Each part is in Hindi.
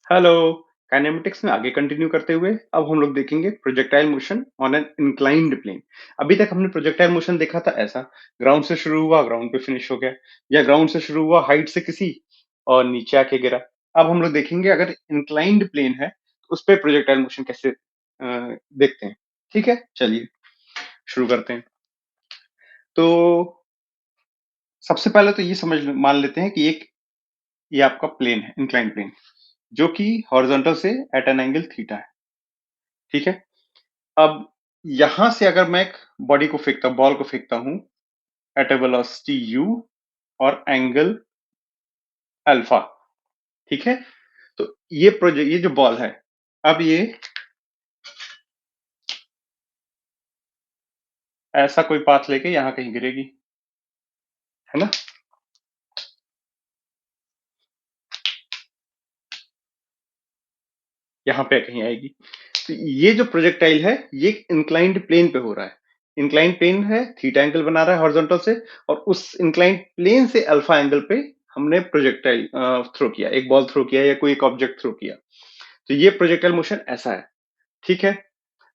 हेलो। काइनेमेटिक्स में आगे कंटिन्यू करते हुए अब हम लोग देखेंगे projectile motion on an inclined plane. अभी तक हमने प्रोजेक्टाइल मोशन देखा था ऐसा, ग्राउंड से शुरू हुआ ग्राउंड पे फिनिश हो गया, या ग्राउंड से शुरू हुआ हाइट से किसी और नीचे आके गिरा। अब हम लोग देखेंगे अगर इंक्लाइंड प्लेन है तो उस पे प्रोजेक्टाइल मोशन कैसे देखते हैं। ठीक है, चलिए शुरू करते हैं। तो सबसे पहले तो ये मान लेते हैं कि ये आपका प्लेन है, इंक्लाइंड प्लेन, जो कि हॉरिजॉन्टल से एट एन एंगल थीटा है। ठीक है, अब यहां से अगर मैं एक बॉल को फेंकता हूं एट ए वेलोसिटी u और एंगल अल्फा। ठीक है, तो ये जो बॉल है, अब ये ऐसा कोई पाथ लेके यहां कहीं गिरेगी, है ना। यहां पे कहीं आएगी। तो ये जो प्रोजेक्टाइल है ये इंक्लाइंड प्लेन पे हो रहा है। इंक्लाइंड प्लेन है, थीटा एंगल बना रहा है हॉरिजॉन्टल से, और उस इंक्लाइंड प्लेन से अल्फा एंगल पे हमने प्रोजेक्टाइल थ्रो किया, एक बॉल थ्रो किया या कोई एक ऑब्जेक्ट थ्रो किया। तो ये प्रोजेक्टाइल मोशन ऐसा है। ठीक है,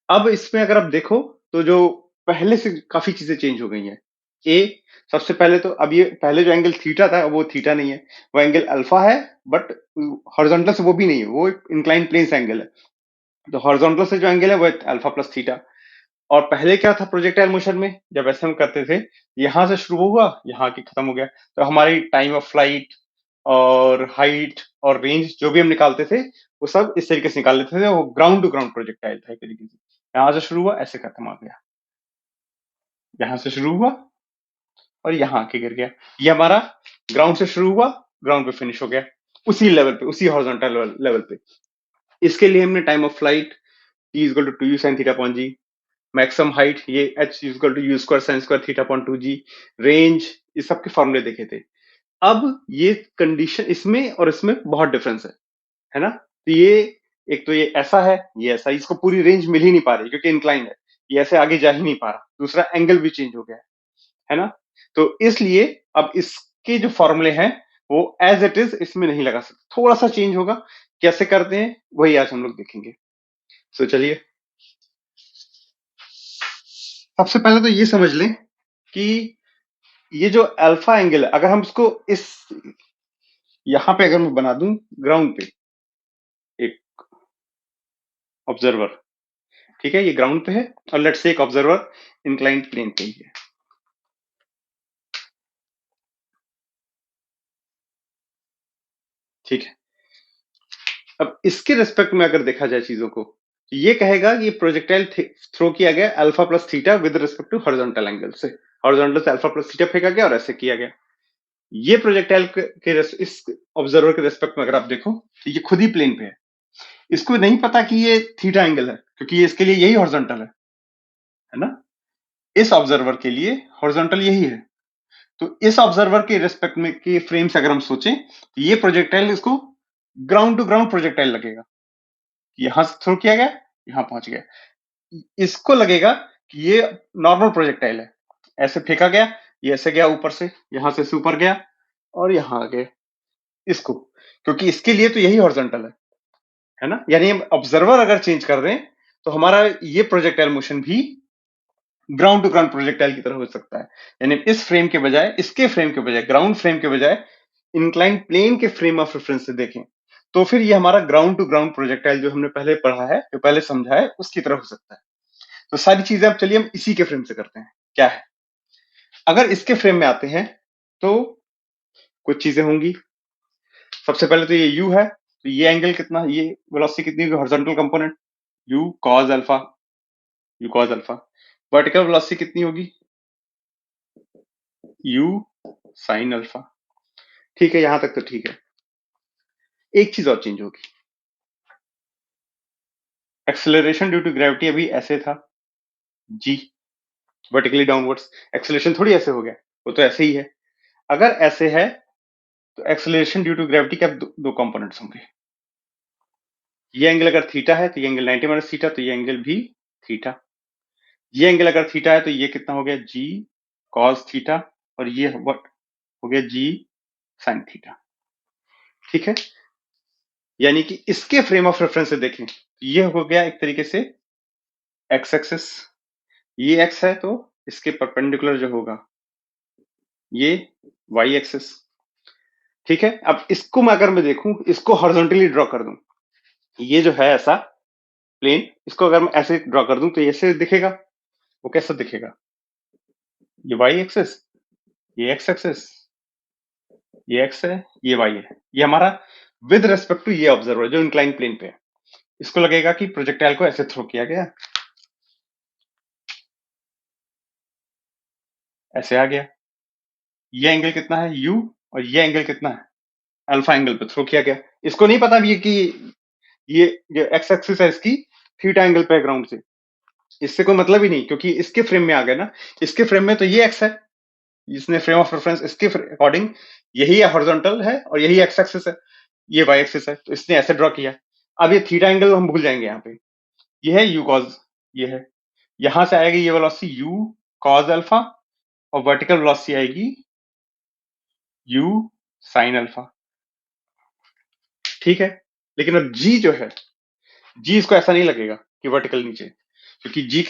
अब इसमें अगर आप देखो तो जो पहले से काफी चीजें चेंज हो गई हैं। ए, सबसे पहले तो अब ये पहले जो एंगल थीटा था वो थीटा नहीं है, वो एंगल अल्फा है, बट हॉरिजॉन्टल से वो भी नहीं है, वो इंक्लाइन प्लेन से एंगल है। तो हॉरिजॉन्टल से जो एंगल है वो अल्फा प्लस थीटा। और पहले क्या था प्रोजेक्टाइल मोशन में, जब ऐसे हम करते थे, यहां से शुरू हुआ यहां की खत्म हो गया, तो हमारी टाइम ऑफ फ्लाइट और हाइट और रेंज जो भी हम निकालते थे वो सब इस तरीके से निकाल लेते थे। वो ग्राउंड टू ग्राउंड प्रोजेक्टाइल था एक तरीके से। यहां से शुरू हुआ ऐसे खत्म आ गया, यहां से शुरू हुआ और यहां आके गिर गया। ये हमारा ग्राउंड से शुरू हुआ, ग्राउंड पे फिनिश हो गया, उसी लेवल पे, उसी हॉरिजॉन्टल लेवल पे। इसके लिए हमने time of flight t equal to 2u sin theta upon g, maximum height ये h equal to u square sine square theta upon 2g, range, ये सबके फॉर्मूले देखे थे। अब ये कंडीशन इसमें और इसमें बहुत डिफरेंस है ना। तो ये एक तो ये ऐसा है, ये ऐसा, इसको पूरी रेंज मिल ही नहीं पा रही क्योंकि इंक्लाइन है, ये ऐसे आगे जा ही नहीं पा रहा। दूसरा एंगल भी चेंज हो गया है ना। तो इसलिए अब इसके जो फॉर्मूले हैं वो एज इट इज इसमें नहीं लगा सकते, थोड़ा सा चेंज होगा। कैसे करते हैं वही आज हम लोग देखेंगे। तो चलिए, सबसे पहले तो ये समझ लें कि ये जो अल्फा एंगल है, अगर हम इसको इस यहां पे अगर मैं बना दूं ग्राउंड पे एक ऑब्जर्वर, ठीक है, ये ग्राउंड पे है, और लेट्स से एक ऑब्जर्वर इंक्लाइंड प्लेन पे ही है। ठीक है, अब इसके रिस्पेक्ट में अगर देखा जाए चीजों को, तो ये कहेगा कि ये प्रोजेक्टाइल थ्रो किया गया alpha plus theta with respect to horizontal angle से। हॉरिजॉन्टल से अल्फा प्लस थीटा फेंका गया और ऐसे किया गया। ये प्रोजेक्टाइल इस ऑब्जर्वर के रिस्पेक्ट में अगर आप देखो तो ये खुद ही प्लेन पे है। इसको नहीं पता कि ये थीटा एंगल है क्योंकि ये इसके लिए यही हॉरिजॉन्टल है ना। इस ऑब्जर्वर के लिए हॉरिजॉन्टल यही है। तो इस ऑब्जर्वर के रिस्पेक्ट में के फ्रेम से अगर हम सोचें तो ये प्रोजेक्टाइल इसको ग्राउंड टू ग्राउंड प्रोजेक्टाइल लगेगा। यहां से थ्रो किया गया, यहां पहुंच गया, इसको लगेगा कि ये नॉर्मल प्रोजेक्टाइल है। ऐसे फेंका गया, ये ऐसे गया ऊपर से, यहां से ऊपर गया और यहां आ गया इसको, क्योंकि इसके लिए तो यही हॉरिजॉन्टल है ना। यानी हम ऑब्जर्वर अगर चेंज कर दें तो हमारा ये प्रोजेक्टाइल मोशन भी ग्राउंड टू ग्राउंड प्रोजेक्टाइल की तरह हो सकता है। यानी इस फ्रेम के बजाय, इसके फ्रेम के बजाय, ग्राउंड फ्रेम के बजाय इंक्लाइन प्लेन के फ्रेम ऑफ रेफरेंस से देखें तो फिर ये हमारा ग्राउंड टू ग्राउंड प्रोजेक्टाइल जो हमने पहले पढ़ा है, जो पहले समझा है, उसकी तरह हो सकता है। तो सारी चीजें अब चलिए हम इसी के फ्रेम से करते हैं। क्या है, अगर इसके फ्रेम में आते हैं तो कुछ चीजें होंगी। सबसे पहले तो ये u है, तो ये एंगल कितना, ये वेलोसिटी कितनी होगी, horizontal component u cos alpha, u cos alpha. Vertical velocity कितनी होगी, u sin अल्फा। ठीक है, यहां तक तो ठीक है। एक चीज और चेंज होगी, एक्सेलरेशन ड्यू टू ग्रेविटी अभी ऐसे था g, वर्टिकली डाउनवर्ड्स। एक्सेलरेशन थोड़ी ऐसे हो गया, वो तो ऐसे ही है। अगर ऐसे है तो एक्सेलरेशन ड्यू टू ग्रेविटी के अब दो कंपोनेंट्स होंगे। ये एंगल अगर थीटा है तो ये एंगल 90 माइनस थीटा, तो ये एंगल भी थीटा। ये एंगल अगर थीटा है तो ये कितना हो गया, जी कॉस थीटा, और ये व्हाट हो गया, जी साइन थीटा। ठीक है, यानी कि इसके फ्रेम ऑफ रेफरेंस से देखें, ये हो गया एक तरीके से एक्स एक्सिस, ये एक्स है तो इसके परपेंडिकुलर जो होगा ये वाई एक्सिस। ठीक है, अब इसको मैं अगर मैं देखूं, इसको हॉरिजॉन्टली ड्रॉ कर दूं, ये जो है ऐसा प्लेन, इसको अगर मैं ऐसे ड्रॉ कर दूं तो ये ऐसे दिखेगा। वो कैसा दिखेगा? ये वाई एक्सिस, ये एक्स एक्सिस, ये एक्स है, ये वाई है। ये हमारा विद रेस्पेक्ट टू ये ऑब्जर्वर जो इंक्लाइन प्लेन पे है। इसको लगेगा कि प्रोजेक्टाइल को ऐसे थ्रो किया गया, ऐसे आ गया। ये एंगल कितना है यू, और ये एंगल कितना है अल्फा, एंगल पे थ्रो किया गया। इसको नहीं पता भी कि ये जो एक्स एक्सिस है इसकी थीटा एंगल पे है ग्राउंड से, इससे कोई मतलब ही नहीं, क्योंकि इसके फ्रेम में आ गया ना। इसके फ्रेम में तो ये एक्स है, इसने फ्रेम ऑफ रेफरेंस इसके अकॉर्डिंग यही हॉरिजॉन्टल है और यही एक्स एक्सिस है, ये वाई एक्सिस है, तो इसने ऐसे ड्रॉ किया। अब ये थीटा एंगल हम भूल जाएंगे यहाँ पे। ये है यू कॉज, ये है, यहां से आएगी ये वेलोसिटी यू कॉज अल्फा, और वर्टिकल वेलोसिटी आएगी यू साइन अल्फा। ठीक है, लेकिन अब जी जो है, जी इसको ऐसा नहीं लगेगा कि वर्टिकल नीचे, क्योंकि जी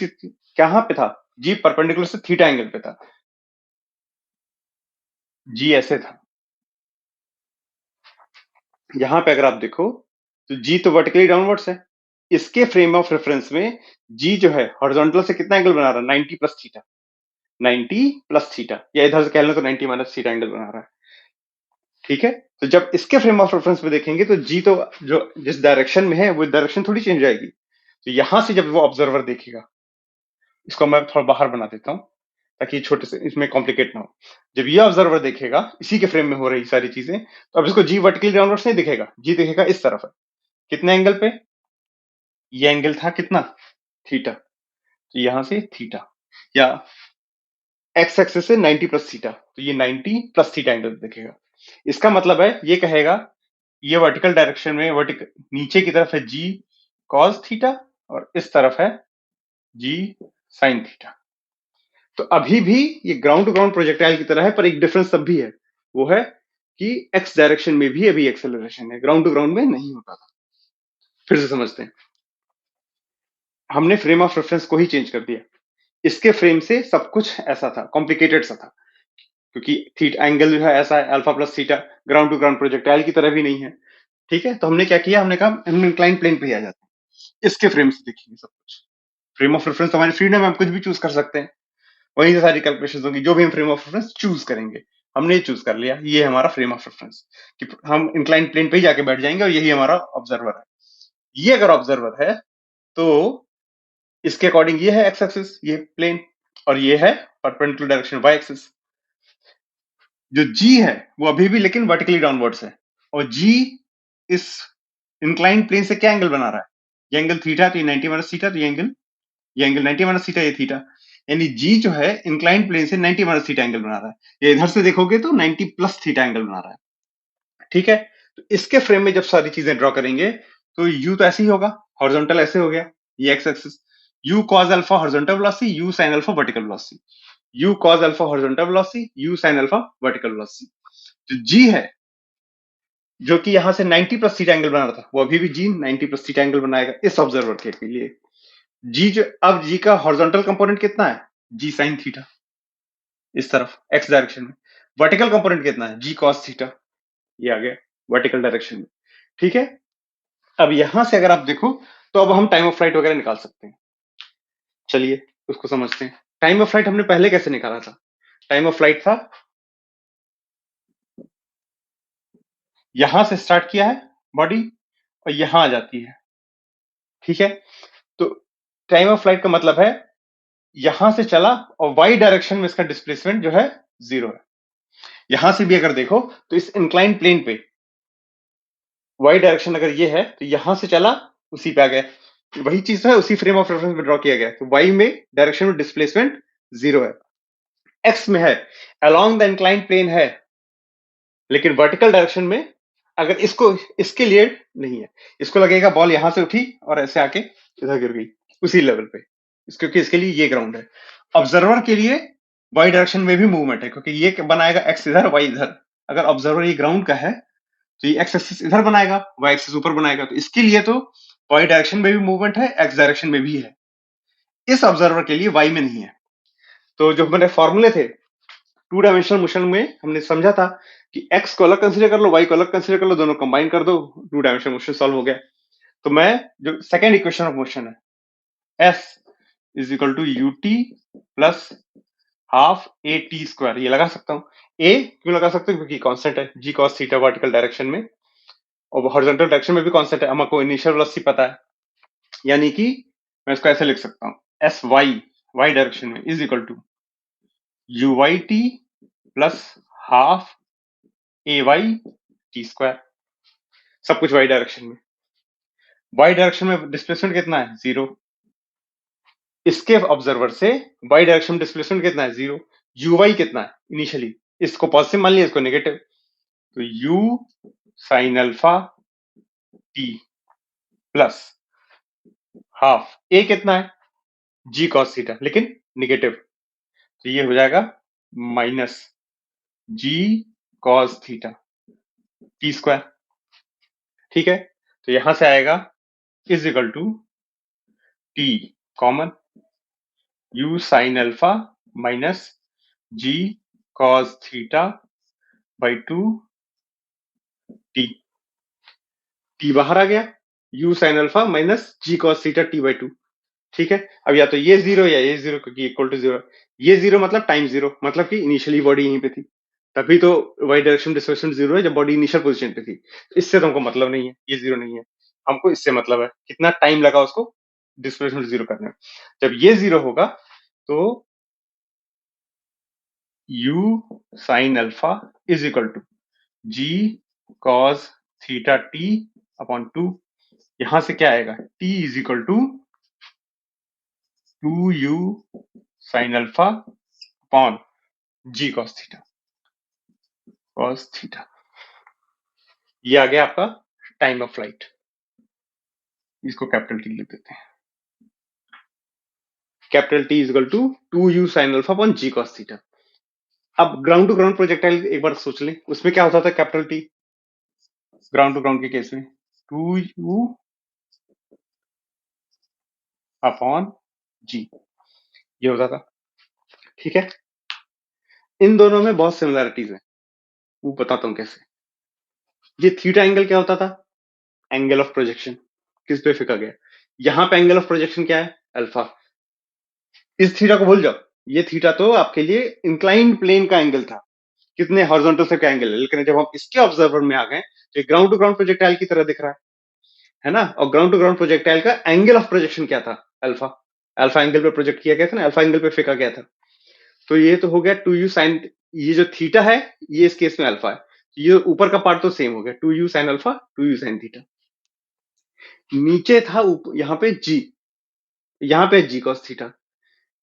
कहां पे था, जी परपेंडिकुलर से थीटा एंगल पे था, जी ऐसे था। यहां पे अगर आप देखो तो जी तो वर्टिकली डाउनवर्ड्स है, इसके फ्रेम ऑफ रेफरेंस में जी जो है हॉरिजॉन्टल से कितना एंगल बना रहा है 90 प्लस थीटा, 90 प्लस थीटा, या इधर से कह लें तो 90 माइनस थीटा एंगल बना रहा है। ठीक है, तो जब इसके फ्रेम ऑफ रेफरेंस में देखेंगे तो जी तो जो जिस डायरेक्शन में है वो डायरेक्शन थोड़ी चेंज आएगी। तो यहां से जब वो ऑब्जर्वर देखेगा, इसको मैं थोड़ा बाहर बना देता हूं ताकि छोटे से इसमें कॉम्प्लिकेट ना हो। जब ये ऑब्जर्वर देखेगा इसी के फ्रेम में हो रही सारी चीजें, तो अब इसको जी वर्टिकली डाउनवर्ड्स नहीं दिखेगा, जी दिखेगा इस तरफ है। कितने एंगल पे? ये एंगल था कितना, थीटा, तो यहां से थीटा, या एक्स एक्सिस से 90 प्लस थीटा, तो ये 90 प्लस थीटा एंगल दिखेगा। इसका मतलब है ये कहेगा ये वर्टिकल डायरेक्शन में, वर्टिकल नीचे की तरफ है जी कॉस थीटा, और इस तरफ है जी साइन थीटा। तो अभी भी ये ग्राउंड टू ग्राउंड प्रोजेक्टाइल की तरह है, पर एक डिफरेंस तब भी है, वो है कि एक्स डायरेक्शन में भी अभी एक्सेलरेशन है, ग्राउंड टू ग्राउंड में नहीं होता था। फिर से समझते हैं, हमने फ्रेम ऑफ रेफरेंस को ही चेंज कर दिया। इसके फ्रेम से सब कुछ ऐसा था, कॉम्प्लिकेटेड सा था, क्योंकि थीटा एंगल जो है ऐसा है alpha plus theta, ground to ground projectile की तरह भी नहीं है। ठीक है, तो हमने क्या किया, हमने कहा हम इंक्लाइन प्लेन पे ही आ जाते हैं, इसके फ्रेम से देखेंगे सब कुछ। फ्रेम ऑफ रेफरेंस हमारी फ्रीडम है, हम कुछ भी चूज कर सकते हैं, वहीं से सारी कैलकुलेशन होगी, जो भी हम फ्रेम ऑफ रेफरेंस चूज करेंगे। हमने चूज कर लिया ये हमारा फ्रेम ऑफ रेफरेंस, कि हम इंक्लाइन प्लेन पे ही जाके बैठ जाएंगे और यही हमारा ऑब्जर्वर है। ये अगर ऑब्जर्वर है तो इसके अकॉर्डिंग ये है एक्स एक्सिस, ये प्लेन, और ये है परपेंडिकुलर डायरेक्शन वाई एक्सिस। जो जी है वो अभी भी लेकिन वर्टिकली डाउनवर्ड्स है, और जी इस इंक्लाइन प्लेन से क्या एंगल बना रहा है, ये एंगल थीटा, तो ये 90 माइनस थीटा, तो ये एंगल 90 माइनस थीटा, ये थीटा, यानी जी जो है इंक्लाइन प्लेन से 90 माइनस थीटा एंगल बना रहा है। ये इधर से देखोगे तो 90 प्लस थीटा एंगल बना रहा है। ठीक है, तो इसके फ्रेम में जब सारी चीजें ड्रॉ करेंगे तो यू तो ऐसे ही होगा, हॉरिजॉन्टल ऐसे हो गया, ये x axis, you cos alpha horizontal velocity, you sine alpha vertical velocity, you cos alpha horizontal velocity, you sine alpha vertical velocity. जो जी है जो कि यहां से 90 प्लस थीटा एंगल बना रहा था, वो अभी भी जी 90 प्लस थीटा एंगल बनाएगा इस ऑब्जर्वर के लिए। जी जो अब जी का हॉरिजॉन्टल कंपोनेंट कितना है, जी साइन थीटा, इस तरफ एक्स डायरेक्शन में। वर्टिकल कंपोनेंट कितना है, जी कॉस थीटा, ये आ गया वर्टिकल डायरेक्शन में। ठीक है, अब यहां से अगर आप देखो तो अब हम टाइम ऑफ फ्लाइट वगैरह निकाल सकते हैं। चलिए उसको समझते हैं। टाइम ऑफ फ्लाइट हमने पहले कैसे निकाला था? टाइम ऑफ फ्लाइट था, यहां से स्टार्ट किया है बॉडी और यहां आ जाती है। ठीक है, तो टाइम ऑफ फ्लाइट का मतलब है यहां से चला और वाई डायरेक्शन में इसका डिस्प्लेसमेंट जो है 0 है। यहां से भी अगर देखो तो इस इंक्लाइन प्लेन पे वाई डायरेक्शन अगर ये है तो यहां से चला उसी पे आ गया, वही चीज है उसी फ्रेम ऑफ रेफरेंस में ड्रॉ किया गया, तो वाई में डायरेक्शन में डिस्प्लेसमेंट 0 है। एक्स में है अलोंग द इंक्लाइन प्लेन है, लेकिन वर्टिकल डायरेक्शन में अगर इसको इसके लिए नहीं है, इसको लगेगा बॉल यहां से उठी और ऐसे आके इधर गिर गई उसी लेवल पे, क्योंकि इसके लिए ये ग्राउंड है। ऑब्जर्वर के लिए वाई डायरेक्शन में भी मूवमेंट है, क्योंकि ये बनाएगा एक्स इधर वाई इधर। अगर ऑब्जर्वर ये ग्राउंड का है तो ये एक्स एक्सिस इधर बनाएगा, वाई एक्सिस ऊपर बनाएगा। तो इसके लिए तो वाई डायरेक्शन में भी मूवमेंट है, एक्स डायरेक्शन में भी है। इस ऑब्जर्वर के लिए वाई में नहीं है। तो जो हमारे फॉर्मूले थे टू डायमेंशनल मोशन में, हमने समझा था कि एक्स को अलग कंसीडर कर लो, वाई को अलग कंसीडर कर लो, दोनों कंबाइन कर दो, टू डायमेंशनल मोशन सॉल्व हो गया। तो मैं जो सेकेंड इक्वेशन ऑफ मोशन है, s is equal to u t plus half a t square, ये लगा सकता हूँ। ए क्यों लगा सकते हो? क्योंकि कांस्टेंट है, g cos theta vertical direction में, और हॉरिजॉन्टल डायरेक्शन में भी कांस्टेंट है, हमको इनिशियल वेलोसिटी पता है। यानी कि मैं इसको ऐसे लिख सकता हूँ, एस वाई वाई डायरेक्शन में is equal to u y t plus half a y t square, सब कुछ वाई डायरेक्शन में। वाई डायरेक्शन में डिस्प्लेसमेंट कितना है? 0। इसके ऑब्जर्वर से वाई डायरेक्शन में डिस्प्लेसमेंट कितना है? 0। यू वाई कितना है इनिशियली? इसको पॉजिटिव मान लिया, इसको नेगेटिव। तो u sine alpha t plus half a कितना है? जी कॉस थीटा, लेकिन नेगेटिव। तो ये हो जाएगा minus g cos theta t square. ठीक है, तो यहां से आएगा is equal to t common, u sine alpha minus g cos theta by 2 t. T बाहर आ गया, u sine alpha minus g cos theta t by 2। ठीक है, अब या तो ये 0 या ये 0, क्योंकि इक्वल टू 0। ये 0 मतलब टाइम 0, मतलब कि इनिशियली बॉडी यहीं पे थी, तभी तो वाई डायरेक्शन डिस्प्लेसमेंट 0 है जब बॉडी इनिशियल पोजीशन पे थी। इससे तो हमको मतलब नहीं है, ये 0 नहीं है, हमको इससे मतलब है कितना टाइम लगा उसको डिस्प्लेसमेंट 0 करने में। जब ये 0 होगा तो u sine alpha is equal to g cos theta t upon 2। यहां से क्या आएगा? t is equal to 2u sine alpha upon g cos theta. ये आ गया आपका टाइम ऑफ फ्लाइट। इसको कैपिटल टी लिख देते हैं, capital t is equal to 2u sine alpha upon g cos theta. अब ग्राउंड टू ग्राउंड प्रोजेक्टाइल एक बार सोच लें, उसमें क्या होता था capital T ground to ground के केस में? 2u अपॉन जी, ये होता था। ठीक है, इन दोनों में बहुत सिमिलैरिटीज है, वो बताता हूं कैसे। ये थीटा एंगल क्या होता था? Angle of projection. किस पे फेंका गया? यहां पे एंगल ऑफ प्रोजेक्शन क्या है? अल्फा। इस थीटा को भूल जाओ, ये थीटा तो आपके लिए इंक्लाइंड प्लेन का एंगल था, कितने हॉरिजॉन्टल से का एंगल है। लेकिन जब हम इसके ऑब्जर्वर में आ गए तो ग्राउंड टू ग्राउंड प्रोजेक्टाइल की तरह दिख रहा है ना। और ग्राउंड टू ग्राउंड प्रोजेक्टाइल का एंगल ऑफ प्रोजेक्शन क्या था? अल्फा। अल्फा एंगल पे प्रोजेक्ट किया गया था ना, अल्फा एंगल पे फेंका गया था। तो ये तो हो गया 2u साइन, ये जो थीटा है ये इस केस में अल्फा है, ये ऊपर का पार्ट तो सेम हो गया, 2u sine alpha 2u sine theta. नीचे था यहाँ पे जी, यहाँ पे जी कॉस थीटा।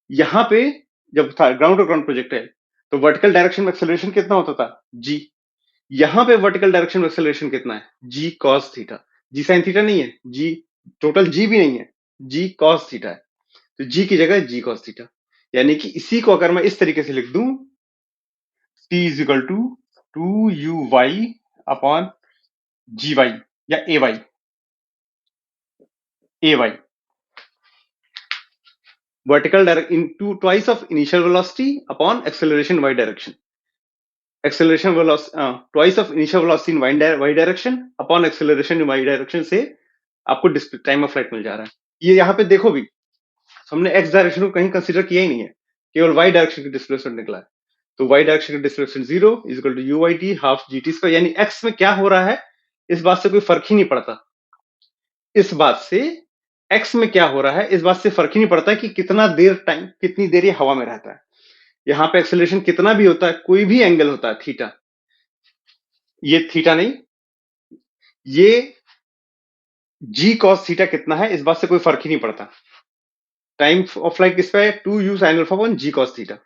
यहाँ पे जब था ग्राउंड टू ग्राउंड प्रोजेक्टाइल तो वर्टिकल डायरेक्शन में एक्सेलरेशन कितना होता था? जी। यहाँ पे वर्टिकल डायरेक्शन में एक्सेलरेशन कितना है? G cos theta. जी साइन थीटा नहीं है, जी टोटल जी भी नहीं है, जी कॉस थीटा है। तो जी की जगह जी कॉस थीटा। यानी कि इसी को अगर मैं इस तरीके से लिख दूं, t is equal to 2u y upon g y या a y vertical direction into twice of initial velocity upon acceleration y direction. Acceleration velocity twice of initial velocity in y direction upon acceleration in y direction से आपको टाइम ऑफ फ्लाइट मिल जा रहा है। ये यहाँ पे देखो भी, हमने एक्स डायरेक्शन को कहीं कंसीडर किया ही नहीं है, केवल वाई डायरेक्शन की डिस्प्लेसमेंट निकला है। तो वाई डायरेक्शन की displacement 0 is equal to u y t half g t square. यानी एक्स में क्या हो रहा है इस बात से कोई फर्क ही नहीं पड़ता। इस बात से एक्स में क्या हो रहा है इस बात से फर्क ही नहीं पड़ता कि कितना देर टाइम, कितनी देर ये हवा में रहता है। यहाँ पे एक्सेलरेशन कितना भी होता है, कोई भी एंगल होता है थीटा, ये थीटा नहीं, ये जी कॉस थीटा कितना है इस बात से कोई फर्क ही नहीं पड़ता। टाइम ऑफ फ्लाइट किस पे है? 2u sine alpha upon g cos theta.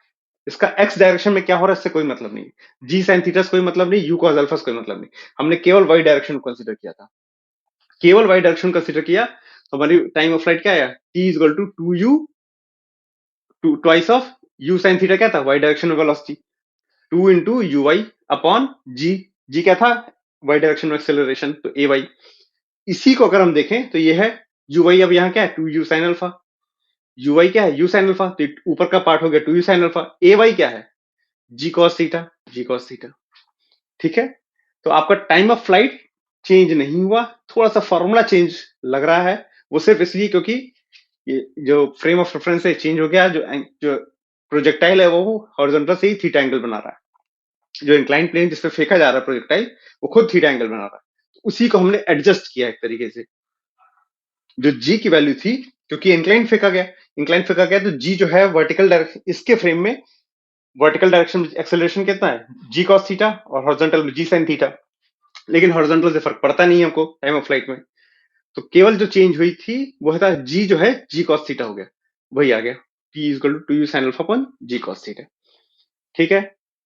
इसका एक्स डायरेक्शन में क्या हो रहा है इससे कोई मतलब नहीं, जी साइन थीटा से कोई मतलब नहीं, यू कॉस अल्फा से कोई मतलब नहीं। हमने केवल वाई डायरेक्शन को कंसीडर किया था, केवल वाई डायरेक्शन कंसीडर किया। तो हमारी टाइम ऑफ फ्लाइट क्या आया? T is equal to 2u twice of u sine theta क्या था? वाई डायरेक्शन में velocity 2 into u y upon g. G क्या था? वाई डायरेक्शन में एक्सेलरेशन, तो ए वाई। इसी को अगर हम देखें तो ये है यू वाई, अब यहाँ क्या है, two u sine alpha. U y क्या है, यू साइन अल्फा, तो ऊपर का पार्ट हो गया two u sine alpha. A y क्या है, g cos theta, g cos theta. ठीक है, तो आपका टाइम ऑफ फ्लाइट चेंज नहीं हुआ, थोड़ा सा फॉर्मूला चेंज लग रहा है, वो सिर्फ इसलिए क्योंकि ये जो फ्रेम ऑफ रेफरेंस है चेंज हो गया, जो प्रोजेक्टाइल है वो हॉरिजॉन्टल से ही थीटा एंगल बना रहा है, जो इंक्लाइन प्लेन जिस पे फेंका जा रहा है प्रोजेक्टाइल वो खुद थीटा एंगल बना रहा है, तो उसी को हमने एडजस्ट किया एक तरीके से। जो जी की वैल्यू थी, क्योंकि इंक्लाइन फेंका गया, इंक्लाइन फेंका गया, तो जी जो है वर्टिकल डायरेक्शन, इसके फ्रेम में वर्टिकल डायरेक्शन एक्सेलरेशन कितना है, जी कॉस थीटा, और हॉरिजॉन्टल में जी साइन थीटा। लेकिन हॉरिजॉन्टल से फर्क पड़ता नहीं है हमको टाइम ऑफ फ्लाइट में, तो केवल जो चेंज हुई थी वो था जी जो है जी कॉस थीटा हो गया, वही आ गया, t is two u sine alpha upon g cos theta. ठीक है,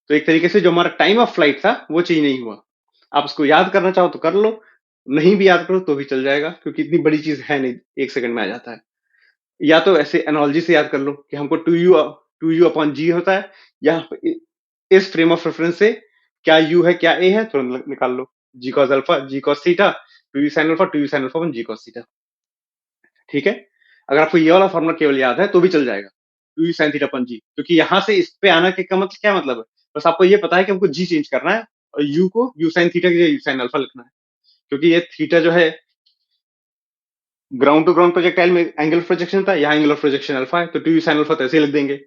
तो एक तरीके से जो हमारा टाइम ऑफ फ्लाइट था वो चेंज नहीं हुआ। आप उसको याद करना चाहो तो कर लो, नहीं भी याद करो तो भी चल जाएगा, क्योंकि इतनी बड़ी चीज है नहीं, एक सेकंड में आ जाता है। या तो ऐसे एनोलॉजी से याद कर लो कि हमको टू यू अपॉन जी होता है, या इस फ्रेम ऑफ रेफरेंस से क्या यू है क्या ए है तो निकाल लो, g cos alpha g cos theta, two u sine alpha upon g cos theta. ठीक है, अगर आपको ये वाला फॉर्मूला केवल याद है तो भी चल जाएगा, टू यू साइन थीटा अपन जी, क्योंकि यहां से इस पे आना के का मतलब क्या मतलब है, बस आपको ये पता है कि हमको जी चेंज करना है, और यू को यू साइन थीटा की जगह यू साइन अल्फा लिखना है, क्योंकि ये थीटा जो है ग्राउंड टू ग्राउंड प्रोजेक्टाइल में एंगल ऑफ प्रोजेक्शन था, यहाँ एंगल ऑफ प्रोजेक्शन अल्फा है, तो टू यू साइन अल्फा तो ऐसे ही लिख देंगे।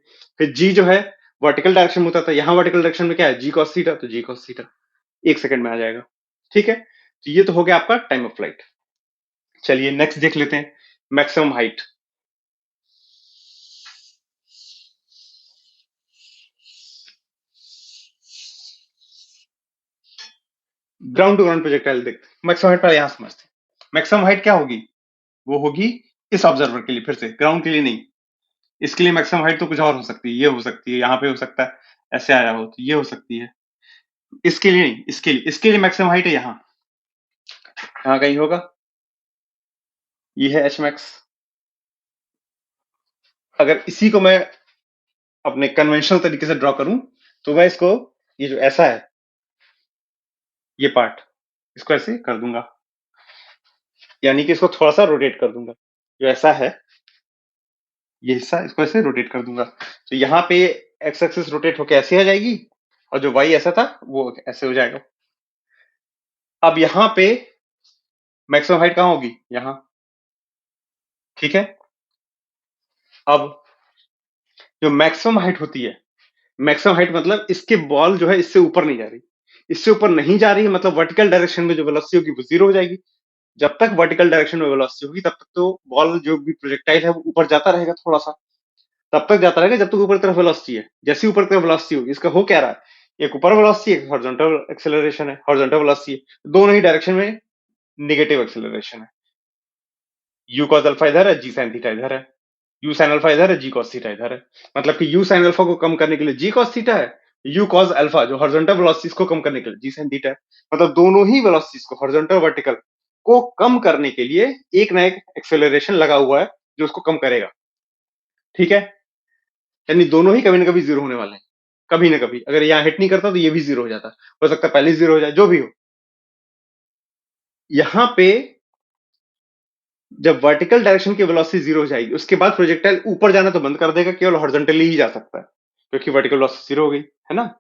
फिर जी जो है वर्टिकल डायरेक्शन में होता था, यहाँ वर्टिकल डायरेक्शन में क्या है, जी कॉस थीटा, तो जी कॉस थीटा एक सेकंड में आ जाएगा। ठीक है, तो ये तो हो गया आपका टाइम ऑफ फ्लाइट। चलिए नेक्स्ट देख लेते हैं, maximum height. Ground to ground projectile देखते हैं, मैक्सिमम हाइट पर यहां समझते हैं। मैक्सिमम हाइट क्या होगी, वो होगी इस ऑब्जर्वर के लिए, फिर से ग्राउंड के लिए नहीं, इसके लिए मैक्सिमम हाइट तो कुछ और हो सकती है, ये हो सकती है, यहाँ पे हो सकता है, ऐसे आया हो तो ये हो सकती है, इसके लिए नहीं, इसके लिए मैक्सिमम हाइट है यहाँ, यहाँ कहीं होगा, ये है एच मैक्स। अगर इसी को मैं अपने कन्वेंशनल तरीके से ड्रॉ करूं, तो मैं इसको, ये जो ऐसा है ये पार्ट, इसको ऐसे कर दूंगा, यानी कि इसको थोड़ा सा रोटेट कर दूंगा, जो ऐसा है ये हिस्सा, इसको ऐसे रोटेट कर दूंगा, तो यहाँ पे एक्स एक्सिस रोटेट होकर ऐसे आ जाएगी, और जो वाई ऐसा था वो ऐसे हो जाएगा। अब यहाँ पे मैक्सिमम हाइट कहाँ होगी, यहाँ। ठीक है, अब जो मैक्सिमम हाइट होती है, मैक्सिमम हाइट मतलब इसके बॉल जो है इससे ऊपर नहीं जा रही, इससे ऊपर नहीं जा रही है, मतलब वर्टिकल डायरेक्शन में जो वेलोसिटी होगी वो जीरो हो जाएगी। जब तक वर्टिकल डायरेक्शन में वेलोसिटी होगी तब तक तो बॉल जो भी प्रोजेक्टाइल है वो ऊपर जाता रहेगा थोड़ा सा, तब तक जाता रहेगा जब तक ऊपर की तरफ वेलोसिटी है। जैसे ऊपर की तरफ वेलोसिटी होगी, इसका हो क्या रहा है, एक ऊपर वेलोसिटी एक हॉरिजॉन्टल एक्सेलरेशन है, हॉरिजॉन्टल वेलोसिटी है, दोनों ही डायरेक्शन में नेगेटिव एक्सेलरेशन है। यू कॉस अल्फा इधर है, जी साइन थीटा इधर है, यू साइन अल्फा इधर है, जी कॉस थीटा इधर है, मतलब कि यू साइन अल्फा को कम करने के लिए जी कॉस थीटा है, यू कॉस अल्फा जो हॉरिजॉन्टल वेलोसिटीज को कम करने के लिए जी साइन थीटा है, मतलब दोनों ही वेलोसिटीज को हॉरिजॉन्टल वर्टिकल को कम करने के लिए एक ना एक एक्सेलरेशन लगा हुआ है जो उसको कम करेगा। ठीक है, यानी दोनों ही कभी ना कभी जीरो होने वाले हैं, कभी ना कभी, अगर यहाँ हिट नहीं करता तो ये भी जीरो हो जाता, हो सकता है पहले जीरो हो जाए, जो भी हो। यहाँ पे जब वर्टिकल डायरेक्शन की वेलोसिटी जीरो हो जाएगी, उसके बाद प्रोजेक्टाइल ऊपर जाना तो बंद कर देगा, केवल हॉरिजॉन्टली ही जा सकता है, क्योंकि वर्टिकल वेलोसिटी जीरो हो गई है ना।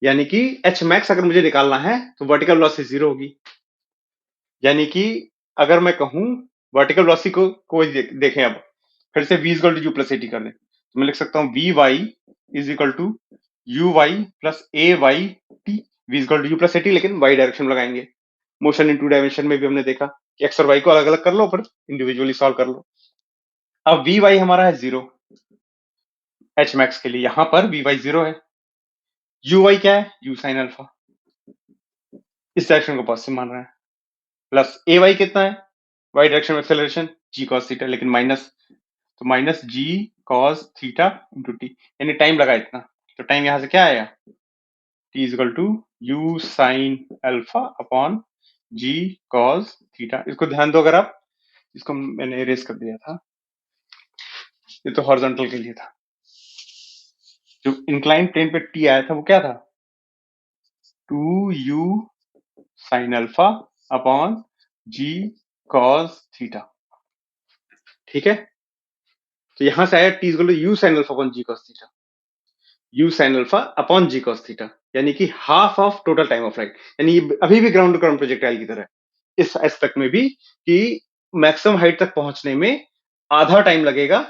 यानी कि एच मैक्स अगर मुझे निकालना है तो वर्टिकल वेलोसिटी जीरो होगी, यानी कि अगर मैं कहूं वर्टिकल वेलोसिटी को देखें, अब फिर से v equal to u plus a t कर दें, तो मैं लिख सकता हूं v y is equal to u y plus a y t, v equal to u plus a t, लेकिन वाई डायरेक्शन में लगाएंगे। मोशन इन टू डायमेंशन में भी हमने देखा कि एक्स और वाई को अलग अलग कर लो, फिर इंडिविजुअली सॉल्व कर लो। अब वी वाई हमारा है जीरो एच मैक्स के लिए, यहां पर वी वाई जीरो है, यू वाई क्या है, यू साइन अल्फा, इस डायरेक्शन को पॉजिटिव मान रहे हैं, प्लस ए वाई कितना है, वाई डायरेक्शन में एक्सेलरेशन जी कॉस थीटा, लेकिन माइनस, तो minus g cos theta into t, यानी टाइम लगा इतना, तो टाइम यहां से क्या आएगा, t is equal to u sine alpha upon g cos theta. इसको ध्यान दो, अगर आप, इसको मैंने इरेज कर दिया था, ये तो हॉरिजॉन्टल के लिए था, जो इंक्लाइन प्लेन पे टी आया था वो क्या था, two u sine alpha upon g cos theta. ठीक है, तो यहां से आया t is equal to u sine alpha upon g cos theta, u sine alpha upon g cos theta, यानी कि half of total time of flight, यानी ये अभी भी ग्राउंड टू ग्राउंड प्रोजेक्टाइल की तरह है इस एस्पेक्ट में भी कि मैक्सिमम हाइट तक पहुंचने में आधा टाइम लगेगा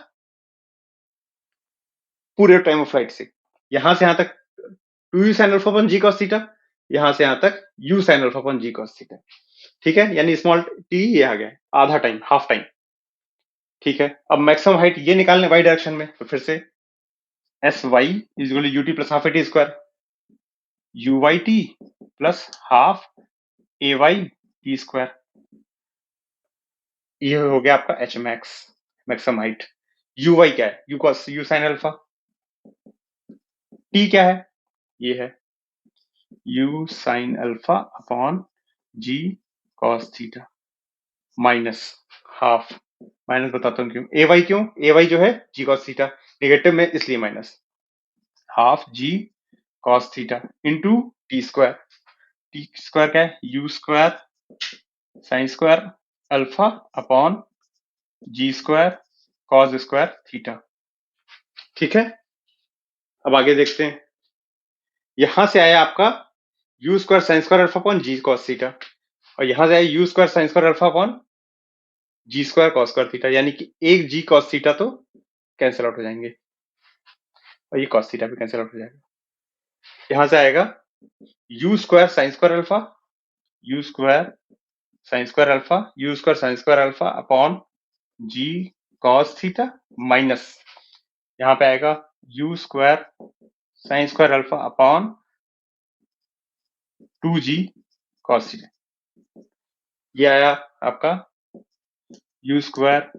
पूरे टाइम ऑफ फ्लाइट से। यहां से यहां तक two u sine alpha upon g cos theta, यहां से यहां तक u sine alpha upon g cos theta. ठीक है, यानी स्मॉल टी ये आ गया आधा टाइम, हाफ टाइम। ठीक है, अब मैक्सिमम हाइट ये निकालने वाई डायरेक्शन में, तो फिर से s y is equal to u t plus half a t square, u y t plus half a y t square. ये हो गया आपका h max, maximum height. U y क्या है, u cos u sine alpha, t क्या है, ये है u sine alpha upon g cos theta minus half, minus बताता हूं क्यों, ए वाई क्यों, ए वाई जो है जी कॉस थीटा नेगेटिव में इसलिए minus, half g cos theta into t square, t square क्या है u square sine square alpha upon g square cos square theta. ठीक है, अब आगे देखते हैं, यहां से आया आपका u square sine square alpha upon g cos theta, और यहां से आया u square sine square alpha upon g square cos square theta, यानी कि एक जी कॉस थीटा तो कैंसिल आउट हो जाएंगे और ये कॉस थीटा भी कैंसिल आउट हो जाएगा। यहां से आएगा u square sine square alpha, u square sine square alpha, u square sine square alpha upon g cos theta minus, यहां पे आएगा u square sine square alpha upon two g cos theta. ये आया आपका u square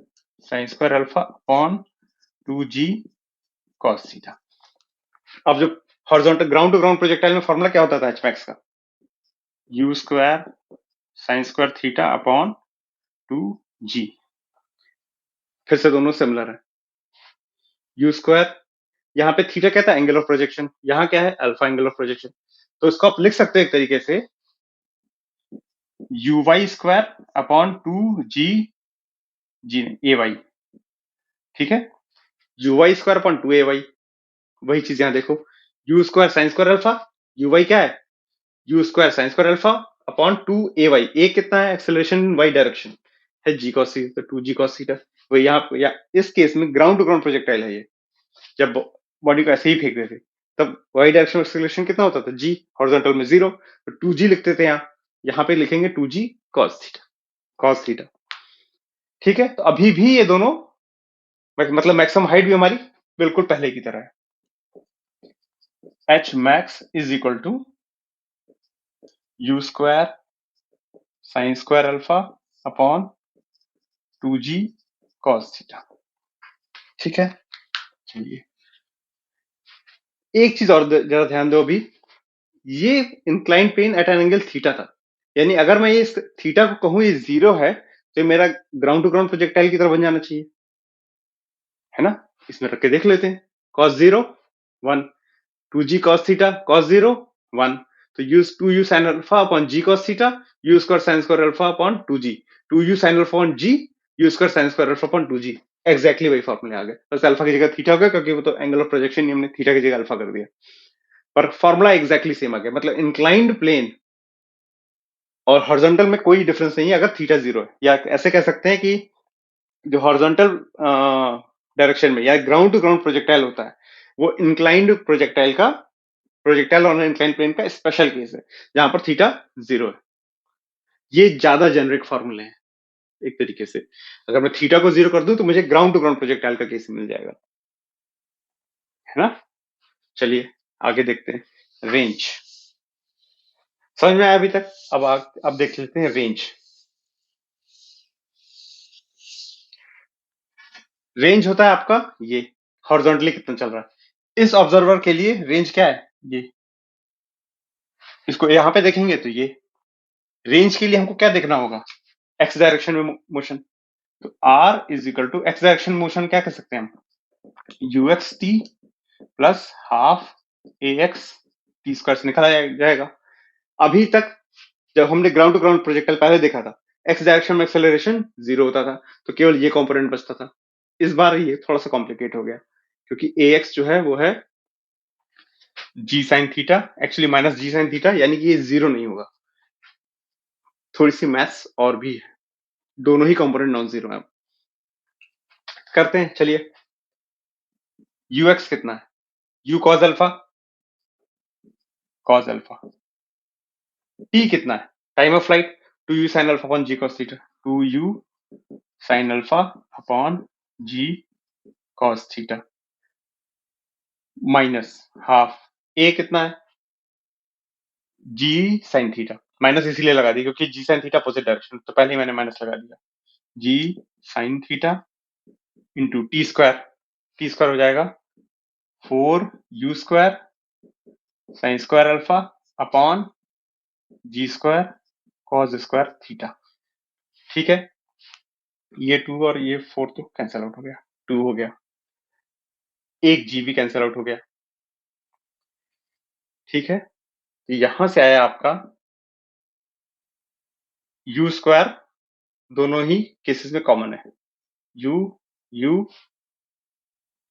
sine square alpha upon two g cos theta. अब जो horizontal ground to ground projectile में फॉर्मूला क्या होता था एच मैक्स का, u square sine square theta upon two g, फिर से दोनों सिमिलर है। यू स्क्वायर, यहाँ पे थीटा क्या था एंगल ऑफ प्रोजेक्शन, यहाँ क्या है अल्फा एंगल ऑफ प्रोजेक्शन, तो इसको आप लिख सकते हो एक तरीके से u y square upon two g, g a y. ठीक है, u y square upon two a y, वही चीज यहाँ देखो, u square sine square alpha, u y क्या है u square sine square alpha upon two a y, a कितना है एक्सेलरेशन वाई डायरेक्शन है जी कॉस थीटा, तो टू जी कॉस थीटा। वो यहाँ या इस केस में ग्राउंड टू ग्राउंड प्रोजेक्टाइल है ये, जब बॉडी को ऐसे ही फेंक देते तब वाई डायरेक्शन एक्सेलरेशन कितना होता था जी, हॉरिजॉन्टल में 0, तो टू जी लिखते थे यहाँ पे लिखेंगे two g cos theta, cos theta. ठीक है, तो अभी भी ये दोनों मतलब मैक्सिमम हाइट भी हमारी बिल्कुल पहले की तरह है, h max is equal to u square sine square alpha upon two g cos theta. ठीक है, चलिए एक चीज और जरा ध्यान दो, अभी ये incline plane at an angle theta था, यानी अगर मैं ये थीटा को कहूं ये 0 है तो ये मेरा ग्राउंड टू ग्राउंड प्रोजेक्टाइल की तरह बन जाना चाहिए, है ना, इसमें रख के देख लेते हैं, cos 0 1, two g cos theta cos 0 1, तो use two u sine alpha upon g cos theta, u square sine square alpha upon two g, two u sine alpha upon g, u square sine square alpha upon two g, exactly वही फॉर्मूले आ गए, बस अल्फा की जगह थीटा हो गया क्योंकि वो तो एंगल ऑफ प्रोजेक्शन हमने थीटा की जगह अल्फा कर दिया, पर फॉर्मूला एग्जैक्टली सेम आ गया, मतलब इंक्लाइंड प्लेन और हॉरिजॉन्टल में कोई डिफरेंस नहीं है अगर थीटा 0 है, या ऐसे कह सकते हैं कि जो हॉरिजॉन्टल डायरेक्शन में या ग्राउंड टू ग्राउंड प्रोजेक्टाइल होता है वो इंक्लाइंड प्रोजेक्टाइल का, प्रोजेक्टाइल ऑन इंक्लाइंड प्लेन का स्पेशल केस है जहां पर थीटा 0 है। ये ज्यादा जेनरिक फॉर्मूले हैं एक तरीके से, अगर मैं थीटा को 0 कर दूं तो मुझे ग्राउंड टू ग्राउंड प्रोजेक्टाइल का केस मिल जाएगा, है ना। चलिए आगे देखते हैं, रेंज समझ में आया अभी तक, अब देख लेते हैं रेंज। रेंज होता है आपका ये हॉरिजॉन्टली कितना चल रहा है, इस ऑब्जर्वर के लिए रेंज क्या है ये, इसको यहां पे देखेंगे तो ये रेंज के लिए हमको क्या देखना होगा, एक्स डायरेक्शन में मोशन, तो R is equal to x direction motion क्या कह सकते हैं हम, u x t plus half a x t square से निकाला जाएगा। अभी तक जब हमने ग्राउंड टू ग्राउंड प्रोजेक्टाइल पहले देखा था, एक्स डायरेक्शन में एक्सेलरेशन 0 होता था, तो केवल ये कंपोनेंट बचता था। इस बार ये थोड़ा सा कॉम्प्लिकेट हो गया, क्योंकि ax जो है वो है g sin theta, actually minus g sin theta, यानी कि ये 0 नहीं होगा। थोड़ी सी मैथ्स और भी है, दोनों ही कंपोनेंट नॉन जीरो है। करते हैं, चलिए। ux कितना है? u cos alpha, cos alpha. t कितना है? Time of flight, 2u sin alpha upon g cos theta, 2u sin alpha upon g cos theta minus half. a कितना है? g sin थीटा, माइनस इसीलिए लगा दी क्योंकि g sin theta opposite direction, तो पहले ही मैंने माइनस लगा दिया। g sin theta into t square हो जाएगा 4u square sin square alpha upon g square cos square theta. ठीक है, ये 2 और ये 4 तो कैंसिल आउट हो गया, 2 हो गया, एक g भी कैंसिल आउट हो गया। ठीक है, यहां से आया आपका u स्क्वायर, दोनों ही केसेस में कॉमन है, u u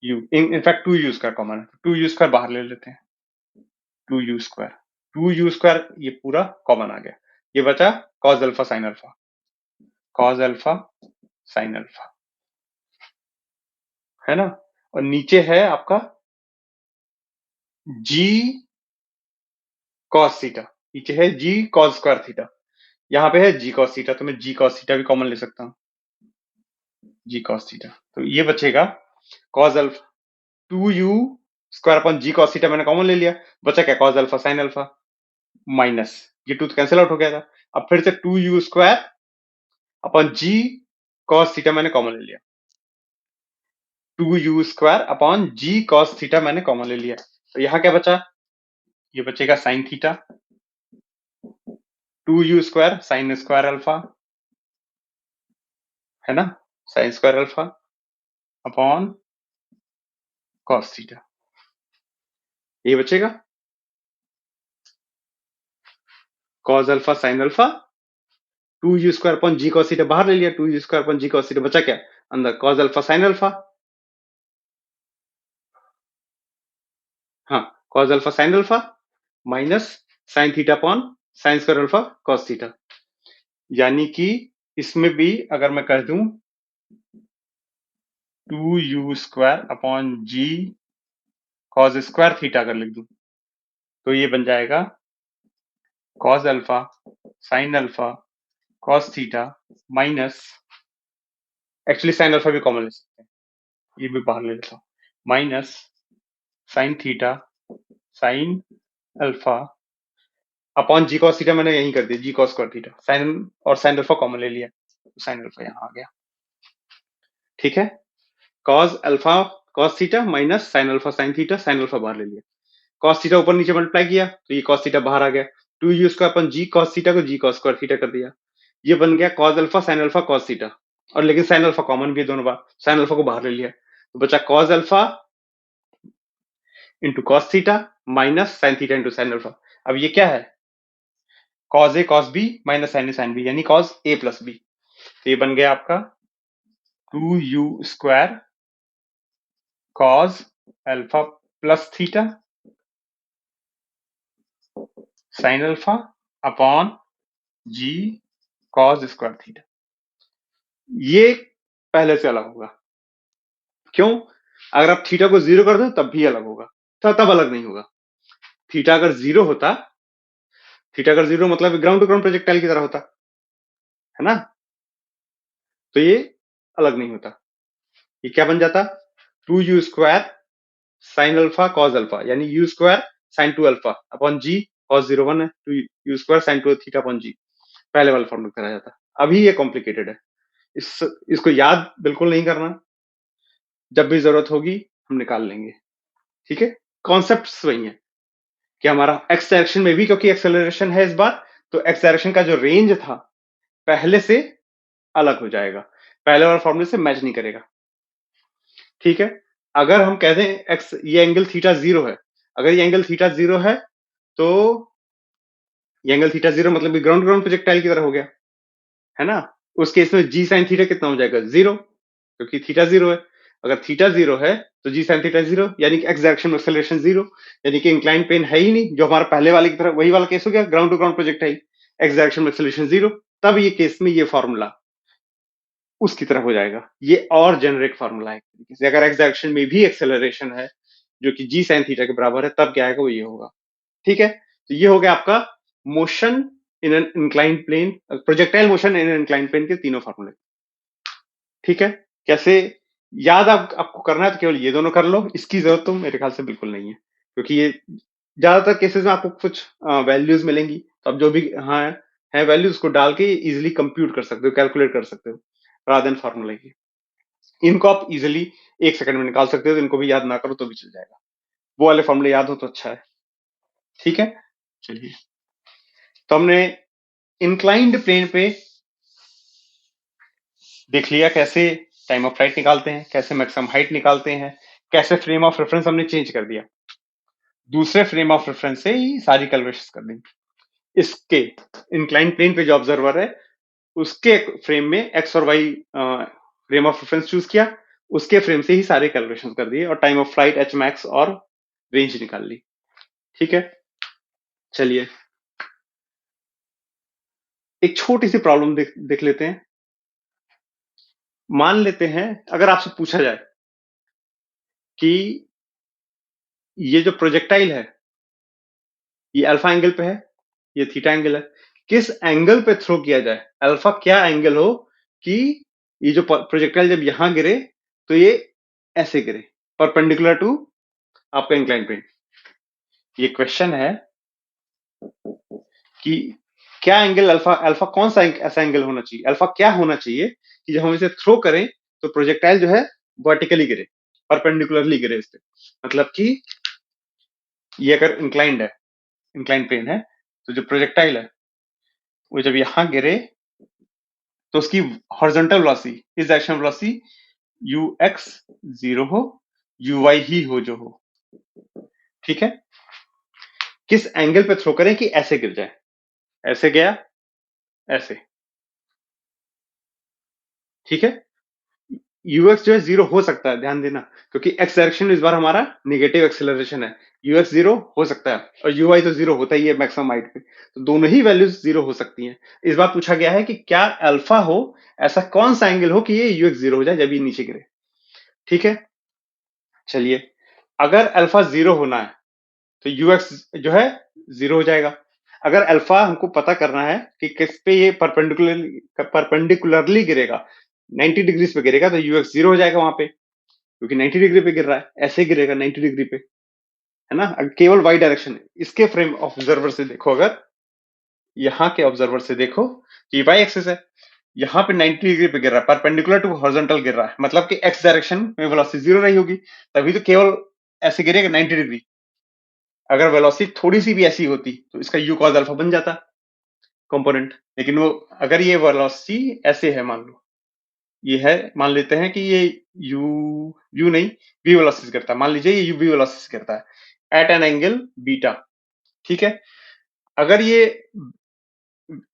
u, in fact 2u square common है, 2u स्क्वायर बाहर ले लेते हैं, 2u स्क्वायर, 2u स्क्वायर ये पूरा कॉमन आ गया, ये बचा cos alpha sin alpha, cos alpha sin alpha, है ना। और नीचे है आपका g cos थीटा, नीचे है g cos स्क्वायर थीटा, यहाँ पे है g cos थीटा, तो मैं g cos थीटा भी कॉमन ले सकता हूँ, g cos थीटा, तो ये बचेगा cos alpha 2u square upon g cos theta मैंने कॉमन ले लिया, बचा क्या cos alpha sin alpha minus ये 2 तो कैंसिल आउट हो गया था, अब फिर से 2u square upon g cos theta मैंने कॉमन ले लिया, 2u square upon g cos theta मैंने कॉमन ले लिया, तो यहाँ क्या बचा? ये बचेगा sin theta, 2u square sin square alpha, है ना, sin square alpha upon cos theta, ये बचेगा cos alpha sin alpha, 2u square upon g cos theta बाहर ले लिया, 2u square upon g cos theta बचा क्या अंदर, cos अल्फा sin अल्फा, हाँ, cos alpha sin alpha minus sin theta upon sin square alpha cos theta, यानी कि इसमें भी अगर मैं कर दूं 2u square upon g cos square theta अगर लिख दूं तो ये बन जाएगा cos alpha sin alpha cos theta minus, actually sin alpha भी कॉमन ले सकते हैं, ये भी बाहर ले लेता हूं, minus sin theta sin alpha upon g cos theta मैंने यहीं कर दिया, जी cos स्क्वायर थीटा, sin और sin अल्फा कॉमन ले लिया, sin अल्फा यहाँ आ गया। ठीक है, cos alpha cos theta minus sin alpha sin theta, sin alpha बाहर ले लिया, cos थीटा ऊपर नीचे मल्टीप्लाई किया तो ये cos थीटा बाहर आ गया, 2u square upon g cos theta को g cos स्क्वायर थीटा कर दिया, ये बन गया cos alpha sin alpha cos theta, और लेकिन sin अल्फा कॉमन भी है दोनों बार, sin अल्फा को बाहर ले लिया तो बचा cos alpha into cos theta minus sin theta into sin alpha. अब ये क्या है, cos a cos b minus sin a sin b, यानी cos a प्लस b, तो ये बन गया आपका 2u square cos alpha plus theta sin alpha upon g cos square theta. ये पहले से अलग होगा, क्यों? अगर आप थीटा को 0 कर दो तब भी अलग होगा, तब अलग नहीं होगा। थीटा अगर 0 होता, थीटा अगर 0 मतलब ग्राउंड टू ग्राउंड प्रोजेक्टाइल की तरह होता, है ना, तो ये अलग नहीं होता, ये क्या बन जाता 2u square sine alpha cos alpha, यानी u square sine 2 alpha upon g cos 0 1 है, तो u square sine 2 theta upon g, पहले वाला फॉर्मूला करा जाता। अभी ये कॉम्प्लिकेटेड है, इसको याद बिल्कुल नहीं करना, जब भी जरूरत होगी हम निकाल लेंगे। ठीक है, कॉन्सेप्ट्स वही है कि हमारा एक्स डायरेक्शन में भी क्योंकि एक्सेलरेशन है इस बार, तो एक्स डायरेक्शन का जो रेंज था पहले से अलग हो जाएगा, पहले वाला फॉर्मूले से मैच नहीं करेगा। ठीक है, अगर हम कह दें एक्स ये एंगल थीटा 0 है, अगर ये एंगल थीटा 0 है तो ये एंगल थीटा जीरो मतलब ग्राउंड ग्राउंड प्रोजेक्टाइल की तरह हो गया, है ना। उस केस में जी साइन थीटा कितना हो जाएगा, जीरो, क्योंकि थीटा जीरो है। अगर थीटा जीरो है तो जी साइन थीटा जीरो, यानी कि एक्स डायरेक्शन में एक्सेलरेशन जीरो, यानी कि इंक्लाइन प्लेन है ही नहीं, जो हमारा पहले वाले की तरह वही वाला केस हो गया, ground to ground projectile, x direction में एक्सेलरेशन जीरो। तब ये केस में ये फॉर्मूला उसकी तरह हो जाएगा। ये और जेनरिक फॉर्मूला है, अगर एक्स डायरेक्शन में भी एक्सेलरेशन है जो कि जी साइन थीटा के बराबर है, तब क्या आएगा, वो ये होगा। ठीक है, तो ये हो गया आपका motion in an inclined plane, projectile motion in an inclined plane के तीनों फॉर्मूले। ठीक है, कैसे याद आपको करना है तो केवल ये दोनों कर लो, इसकी जरूरत तो मेरे ख्याल से बिल्कुल नहीं है, क्योंकि ये ज्यादातर केसेस में आपको कुछ वैल्यूज मिलेंगी, तो आप जो भी हाँ है वैल्यूज को डाल के इजिली कंप्यूट कर सकते हो, कैलकुलेट कर सकते हो, रादर देन फॉर्मूला की। इनको आप इजिली 1 सेकंड में निकाल सकते हो, तो इनको भी याद ना करो तो भी चल जाएगा, वो वाले फॉर्मूले याद हो तो अच्छा है। ठीक है, चलिए, तो हमने इंक्लाइंड प्लेन पे देख लिया कैसे टाइम ऑफ फ्लाइट निकालते हैं, कैसे मैक्सिमम हाइट निकालते हैं, कैसे फ्रेम ऑफ रेफरेंस हमने चेंज कर दिया, दूसरे फ्रेम ऑफ रेफरेंस से ही सारी कैलकुलेशन कर दी। इसके इंक्लाइंड प्लेन पे जो ऑब्जर्वर है उसके फ्रेम में एक्स और y frame of reference choose किया, उसके फ्रेम से ही सारे कैलकुलेशन कर दिए और time of flight, H max और रेंज निकाल ली। ठीक है, चलिए एक छोटी सी प्रॉब्लम देख लेते हैं। मान लेते हैं अगर आपसे पूछा जाए कि ये जो प्रोजेक्टाइल है ये अल्फा एंगल पे है, ये थीटा एंगल है, किस एंगल पे थ्रो किया जाए, अल्फा क्या एंगल हो कि ये जो प्रोजेक्टाइल जब यहां गिरे तो ये ऐसे गिरे, परपेंडिकुलर टू आपका इंक्लाइन प्लेन। ये क्वेश्चन है कि क्या एंगल अल्फा, अल्फा कौन सा ऐसा एंगल होना चाहिए, अल्फा क्या होना चाहिए कि जब हम इसे थ्रो करें तो प्रोजेक्टाइल जो है वर्टिकली गिरे, परपेंडिकुलरली गिरे इस पे, मतलब कि ये अगर इंक्लाइंड है, इंक्लाइन प्लेन है, तो जो प्रोजेक्टाइल है वो जब यहां गिरे तो उसकी हॉरिजॉन्टल वेलोसिटी, इस direction velocity you x zero हो, यू वाई ही हो जो हो। ठीक है, किस एंगल पे थ्रो करें कि ऐसे गिर जाए, ऐसे गया, ऐसे। ठीक है, यूएक्स जो है जीरो हो सकता है, ध्यान देना, क्योंकि एक्स डायरेक्शन में इस बार हमारा निगेटिव एक्सेलरेशन है, यूएक्स जीरो हो सकता है और यूआई तो जीरो होता ही है मैक्सिमम हाइट पे, तो दोनों ही वैल्यूज जीरो हो सकती हैं। इस बार पूछा गया है कि क्या अल्फा हो, ऐसा कौन सा एंगल हो कि ये यूएक्स जीरो हो जाए जब ये नीचे गिरे। ठीक है, चलिए, अगर अल्फा जीरो होना है तो यूएक्स जो है जीरो हो जाएगा। अगर अल्फा हमको पता करना है कि किस पे ये परपेंडिकुलरली गिरेगा, 90 डिग्री पे गिरेगा, तो यूएक्स जीरो हो जाएगा वहां पे, क्योंकि 90 डिग्री पे गिर रहा है, ऐसे गिरेगा 90 डिग्री पे, है ना। केवल वाई डायरेक्शन है, इसके फ्रेम ऑब्जर्वर से देखो, अगर यहाँ के ऑब्जर्वर से देखो कि ये वाई एक्सिस है, यहाँ पे 90 डिग्री पे गिर रहा है, परपेंडिकुलर टू हॉरिजॉन्टल गिर रहा है, मतलब कि एक्स डायरेक्शन में वेलोसिटी जीरो रही होगी, तभी तो केवल ऐसे गिरेगा 90 डिग्री। अगर वेलोसिटी थोड़ी सी भी ऐसी होती तो इसका यू कॉस अल्फा बन जाता कंपोनेंट, लेकिन वो अगर ये वेलोसिटी ऐसे है, मान लो ये है, मान लेते हैं कि ये यू यू नहीं वी वेलोसिटी करता है, मान लीजिए ये यू वी वेलोसिटी करता है एट एन एंगल बीटा। ठीक है, अगर ये,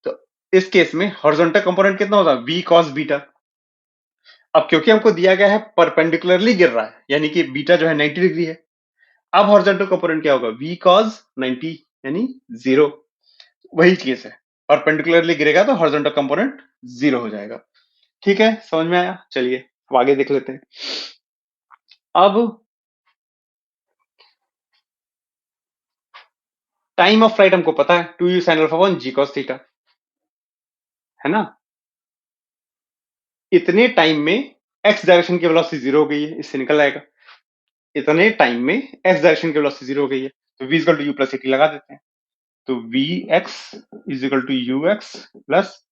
तो इस केस में हॉरिजॉन्टल कंपोनेंट कितना होता है, वी कॉस बीटा। अब क्योंकि हमको दिया गया है परपेंडिकुलरली गिर रहा है, यानी कि बीटा जो है 90 डिग्री है, अब हॉरिजॉन्टल कंपोनेंट क्या होगा, वी कॉस 90, यानी जीरो। वही केस है, परपेंडिकुलरली गिरेगा तो हॉरिजॉन्टल कंपोनेंट जीरो हो जाएगा। ठीक है, समझ में आया, चलिए अब आगे देख लेते हैं। अब टाइम ऑफ फ्लाइट हमको पता है, 2u sin alpha 1 g cos theta, है ना। इतने टाइम में एक्स डायरेक्शन की वेलोसिटी जीरो हो गई है, इससे निकल आएगा, इतने टाइम में एक्स डायरेक्शन की वेलोसिटी जीरो हो गई है, तो v equal to u plus a t लगा देते हैं, तो v x is equal to u x plus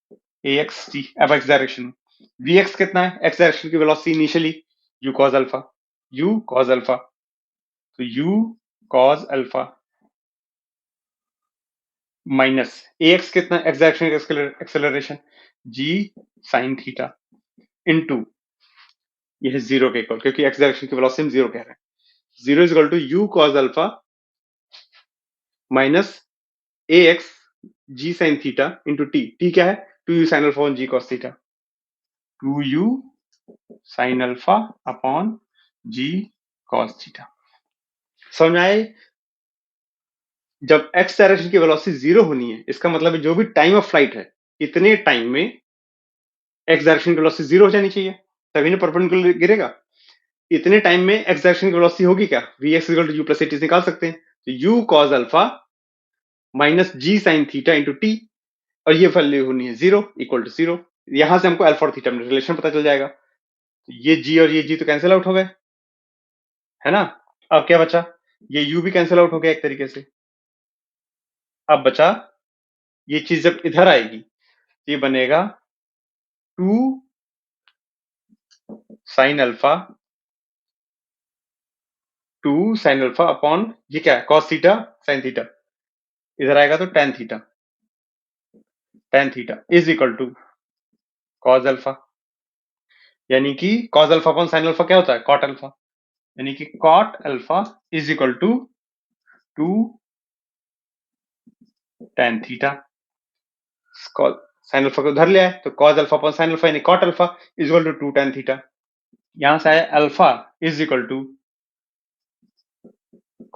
a x t. अब एक्स डायरेक्शन, वी एक्स कितना है, एक्स डायरेक्शन की velocity initially u cos alpha, u cos alpha, तो u cos alpha minus a x कितना, x direction acceleration g sine theta into, ये है जीरो के इक्वल, क्योंकि एक्स डायरेक्शन की वेलोसिटी हम जीरो कह रहे हैं, zero is equal to u cos alpha minus a x g sine theta into t, t क्या है, 2u sine alpha on g cos theta, 2u sine alpha upon g cos theta. समझ में आए? जब x डायरेक्शन की वेलोसिटी जीरो होनी है, इसका मतलब है जो भी टाइम ऑफ फ्लाइट है, इतने टाइम में x डायरेक्शन की वेलोसिटी जीरो हो जानी चाहिए, तभी ना परपेंडिकुलर गिरेगा। इतने टाइम में x डायरेक्शन की वेलोसिटी होगी क्या, vx equal to u plus at निकाल सकते हैं, तो u cos alpha minus g sin theta into t, और ये वैल्यू होनी है जीरो, इक्वल टू जीरो। यहां से हमको अल्फा और थीटा में रिलेशन पता चल जाएगा। तो ये g और ये g तो कैंसिल आउट हो गए, है ना। अब क्या बचा, ये u भी कैंसिल आउट हो गया एक तरीके से। अब बचा, ये चीज जब इधर आएगी, ये बनेगा 2 sine alpha, 2 sign alpha upon ये क्या है, cos थीटा साइन थीटा, इधर आएगा तो tan theta is equal to cos alpha, यानी कि cos alpha upon sine alpha क्या होता है, cot अल्फा, यानी कि cot alpha is equal to 2 tan theta. Sine alpha को उधर ले आए तो cos alpha upon sine alpha यानी cot alpha is equal to 2 tan theta. यहां से आया alpha is equal to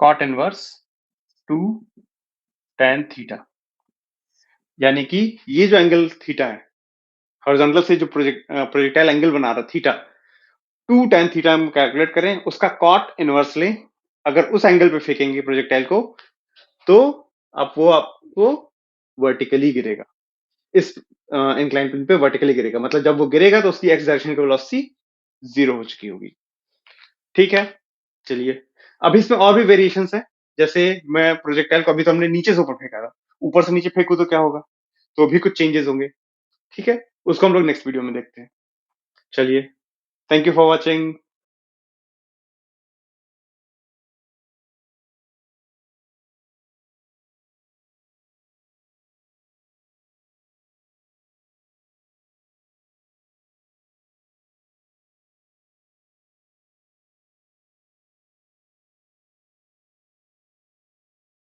cot inverse 2 tan theta, यानी कि ये जो एंगल थीटा है, हॉरिजॉन्टल से जो प्रोजेक्टाइल एंगल बना रहा थीटा, 2 tan थीटा हम कैलकुलेट करें, उसका कॉट इनवर्स लें, अगर उस एंगल पे फेंकेंगे प्रोजेक्टाइल को, तो अब वो आपको वर्टिकली गिरेगा, इस इंक्लाइन प्लेन पे वर्टिकली गिरेगा, मतलब जब वो गिरेगा तो उसकी एक्स डायरेक्शन की वेलोसिटी जीरो हो चुकी होगी। ठीक है, चलिए अब इसमें और भी वेरिएशन है, जैसे मैं प्रोजेक्टाइल को अभी तो हमने नीचे से ऊपर फेंका था, ऊपर से नीचे फेंकू तो क्या होगा, तो भी कुछ चेंजेस होंगे। ठीक है, उसको हम लोग नेक्स्ट वीडियो में देखते हैं। चलिए, थैंक यू फॉर वॉचिंग।